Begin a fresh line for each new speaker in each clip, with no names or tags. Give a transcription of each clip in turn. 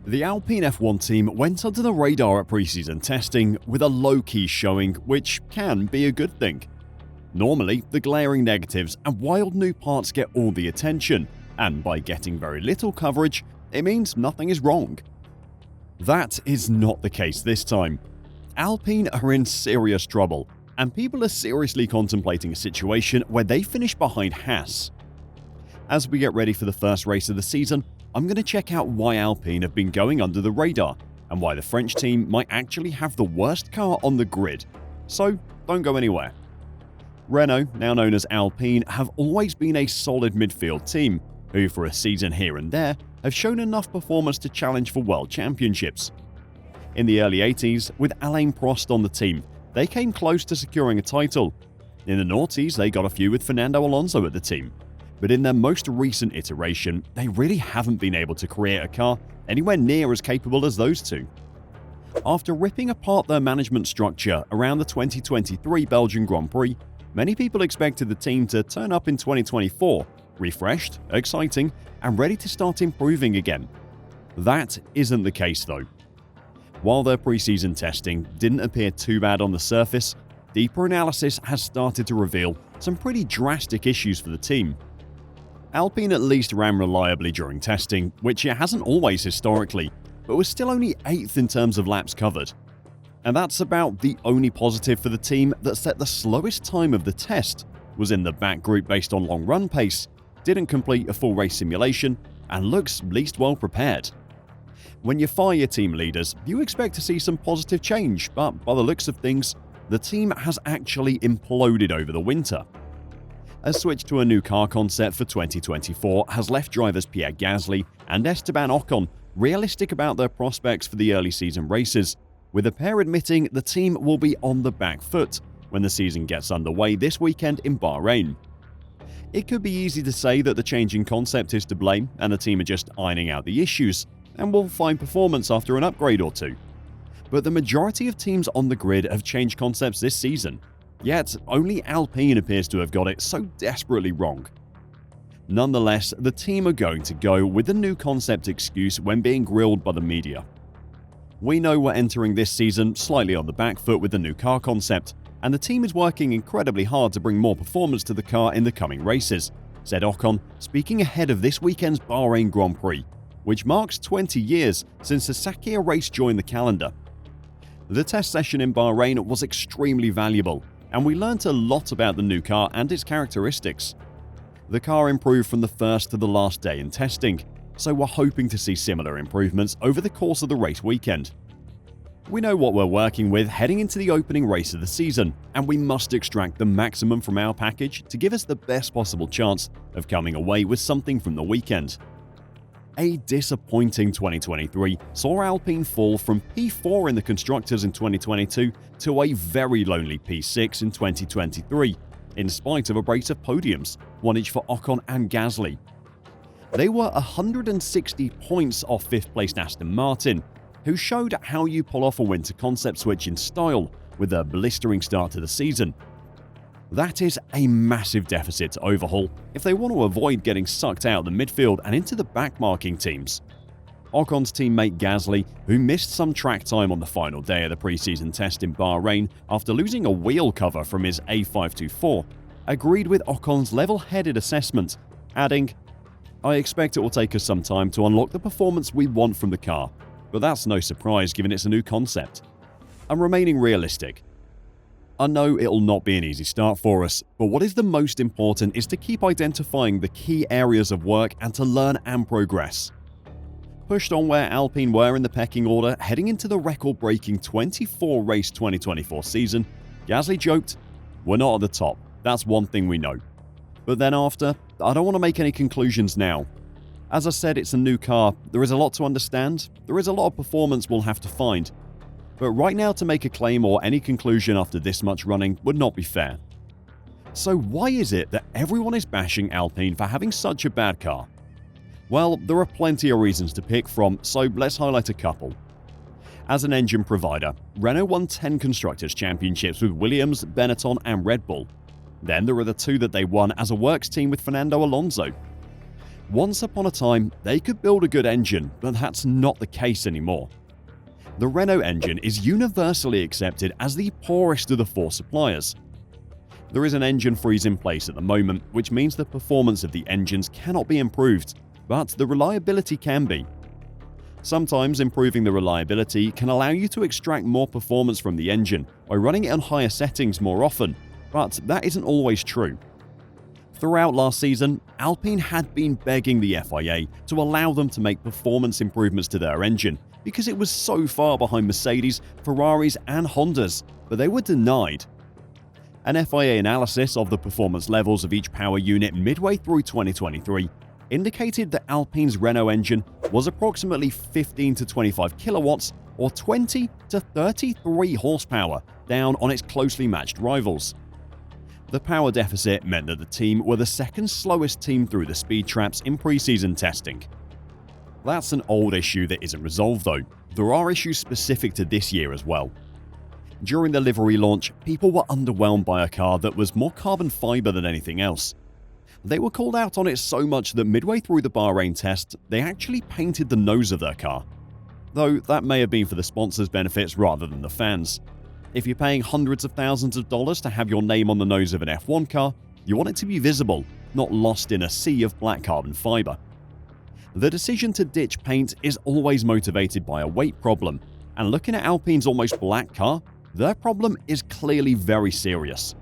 The Alpine F1 team went under the radar at preseason testing with a low-key showing, which can be a good thing. Normally, the glaring negatives and wild new parts get all the attention, and by getting very little coverage, it means nothing is wrong. That is not the case this time. Alpine are in serious trouble, and people are seriously contemplating a situation where they finish behind Haas. As we get ready for the first race of the season, I'm going to check out why Alpine have been going under the radar and why the French team might actually have the worst car on the grid. So don't go anywhere. Renault, now known as Alpine, have always been a solid midfield team who, for a season here and there, have shown enough performance to challenge for world championships. In the early 80s, with Alain Prost on the team, they came close to securing a title. In the noughties, they got a few with Fernando Alonso at the team. But in their most recent iteration, they really haven't been able to create a car anywhere near as capable as those two. After ripping apart their management structure around the 2023 Belgian Grand Prix, many people expected the team to turn up in 2024, refreshed, exciting, and ready to start improving again. That isn't the case though. While their preseason testing didn't appear too bad on the surface, deeper analysis has started to reveal some pretty drastic issues for the team. Alpine at least ran reliably during testing, which it hasn't always historically, but was still only 8th in terms of laps covered. And that's about the only positive for the team that set the slowest time of the test, was in the back group based on long run pace, didn't complete a full race simulation, and looks least well prepared. When you fire your team leaders, you expect to see some positive change, but by the looks of things, the team has actually imploded over the winter. A switch to a new car concept for 2024 has left drivers Pierre Gasly and Esteban Ocon realistic about their prospects for the early season races, with the pair admitting the team will be on the back foot when the season gets underway this weekend in Bahrain. It could be easy to say that the changing concept is to blame and the team are just ironing out the issues and will find performance after an upgrade or two. But the majority of teams on the grid have changed concepts this season, yet only Alpine appears to have got it so desperately wrong. Nonetheless, the team are going to go with the new concept excuse when being grilled by the media. We know we're entering this season slightly on the back foot with the new car concept, and the team is working incredibly hard to bring more performance to the car in the coming races, said Ocon, speaking ahead of this weekend's Bahrain Grand Prix, which marks 20 years since the Sakhir race joined the calendar. The test session in Bahrain was extremely valuable, and we learnt a lot about the new car and its characteristics. The car improved from the first to the last day in testing, so we're hoping to see similar improvements over the course of the race weekend. We know what we're working with heading into the opening race of the season, and we must extract the maximum from our package to give us the best possible chance of coming away with something from the weekend. A disappointing 2023 saw Alpine fall from P4 in the Constructors in 2022 to a very lonely P6 in 2023, in spite of a brace of podiums, one each for Ocon and Gasly. They were 160 points off 5th placed Aston Martin, who showed how you pull off a winter concept switch in style with a blistering start to the season. That is a massive deficit to overhaul if they want to avoid getting sucked out of the midfield and into the backmarking teams. Ocon's teammate Gasly, who missed some track time on the final day of the preseason test in Bahrain after losing a wheel cover from his A524, agreed with Ocon's level-headed assessment, adding, "I expect it will take us some time to unlock the performance we want from the car, but that's no surprise given it's a new concept. I'm remaining realistic. I know it'll not be an easy start for us, but what is the most important is to keep identifying the key areas of work and to learn and progress." Pushed on where Alpine were in the pecking order heading into the record-breaking 24-race 2024 season, Gasly joked, "We're not at the top, that's one thing we know." But then after, "I don't want to make any conclusions now. As I said, it's a new car, there is a lot to understand, there is a lot of performance we'll have to find. But right now to make a claim or any conclusion after this much running would not be fair." So why is it that everyone is bashing Alpine for having such a bad car? Well, there are plenty of reasons to pick from, so let's highlight a couple. As an engine provider, Renault won 10 Constructors' Championships with Williams, Benetton and Red Bull. Then there are the 2 that they won as a works team with Fernando Alonso. Once upon a time, they could build a good engine, but that's not the case anymore. The Renault engine is universally accepted as the poorest of the four suppliers. There is an engine freeze in place at the moment, which means the performance of the engines cannot be improved, but the reliability can be. Sometimes improving the reliability can allow you to extract more performance from the engine by running it on higher settings more often, but that isn't always true. Throughout last season, Alpine had been begging the FIA to allow them to make performance improvements to their engine because it was so far behind Mercedes, Ferraris and Hondas, but they were denied. An FIA analysis of the performance levels of each power unit midway through 2023 indicated that Alpine's Renault engine was approximately 15 to 25 kilowatts or 20 to 33 horsepower down on its closely matched rivals. The power deficit meant that the team were the second slowest team through the speed traps in pre-season testing. That's an old issue that isn't resolved though. There are issues specific to this year as well. During the livery launch, people were underwhelmed by a car that was more carbon fiber than anything else. They were called out on it so much that midway through the Bahrain test, they actually painted the nose of their car. Though that may have been for the sponsors' benefits rather than the fans. If you're paying hundreds of thousands of dollars to have your name on the nose of an F1 car, you want it to be visible, not lost in a sea of black carbon fiber. The decision to ditch paint is always motivated by a weight problem, and looking at Alpine's almost black car, their problem is clearly very serious.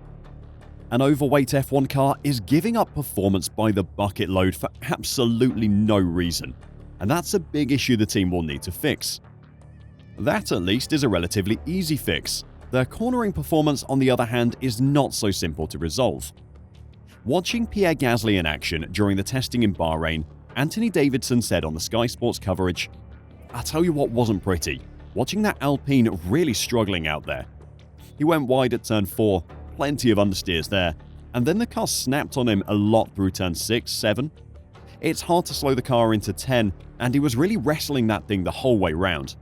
An overweight F1 car is giving up performance by the bucket load for absolutely no reason, and that's a big issue the team will need to fix. That at least is a relatively easy fix. Their cornering performance, on the other hand, is not so simple to resolve. Watching Pierre Gasly in action during the testing in Bahrain, Anthony Davidson said on the Sky Sports coverage, "I'll tell you what wasn't pretty, watching that Alpine really struggling out there. He went wide at turn 4, plenty of understeers there, and then the car snapped on him a lot through turn 6, 7. It's hard to slow the car into 10, and he was really wrestling that thing the whole way round.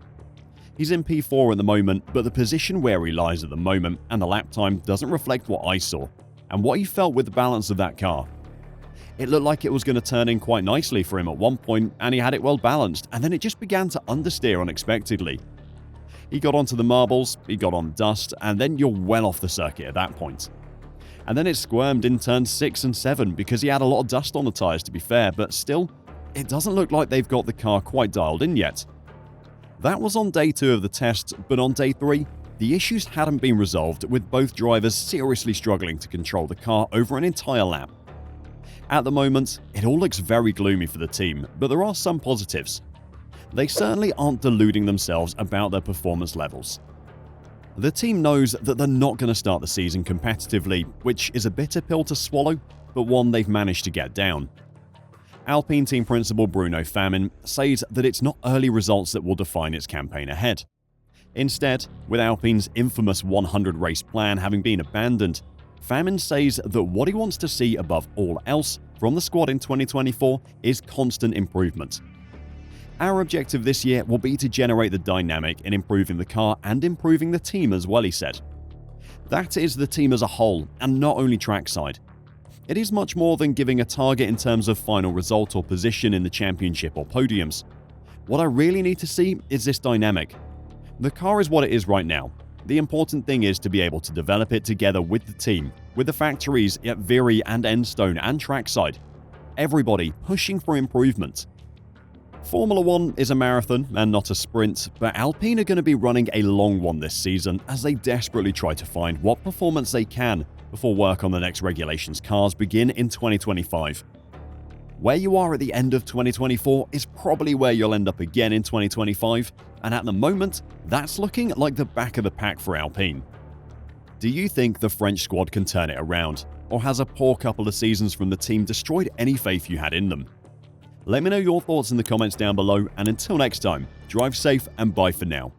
He's in P4 at the moment, but the position where he lies at the moment and the lap time doesn't reflect what I saw, and what he felt with the balance of that car. It looked like it was going to turn in quite nicely for him at one point, and he had it well balanced, and then it just began to understeer unexpectedly. He got onto the marbles, he got on dust, and then you're well off the circuit at that point. And then it squirmed in turns 6 and 7 because he had a lot of dust on the tyres to be fair, but still, it doesn't look like they've got the car quite dialed in yet. That was on day 2 of the test, but on day 3, the issues hadn't been resolved, with both drivers seriously struggling to control the car over an entire lap. At the moment, it all looks very gloomy for the team, but there are some positives. They certainly aren't deluding themselves about their performance levels. The team knows that they're not going to start the season competitively, which is a bitter pill to swallow, but one they've managed to get down. Alpine team principal Bruno Famin says that it's not early results that will define its campaign ahead. Instead, with Alpine's infamous 100 race plan having been abandoned, Famin says that what he wants to see above all else from the squad in 2024 is constant improvement. Our objective this year will be to generate the dynamic in improving the car and improving the team as well, he said. That is the team as a whole, and not only trackside. It is much more than giving a target in terms of final result or position in the championship or podiums. What I really need to see is this dynamic. The car is what it is right now. The important thing is to be able to develop it together with the team, with the factories at Viry and Enstone and trackside. Everybody pushing for improvement. Formula 1 is a marathon and not a sprint, but Alpine are going to be running a long one this season as they desperately try to find what performance they can before work on the next regulations cars begin in 2025. Where you are at the end of 2024 is probably where you'll end up again in 2025, and at the moment, that's looking like the back of the pack for Alpine. Do you think the French squad can turn it around, or has a poor couple of seasons from the team destroyed any faith you had in them? Let me know your thoughts in the comments down below, and until next time, drive safe and bye for now.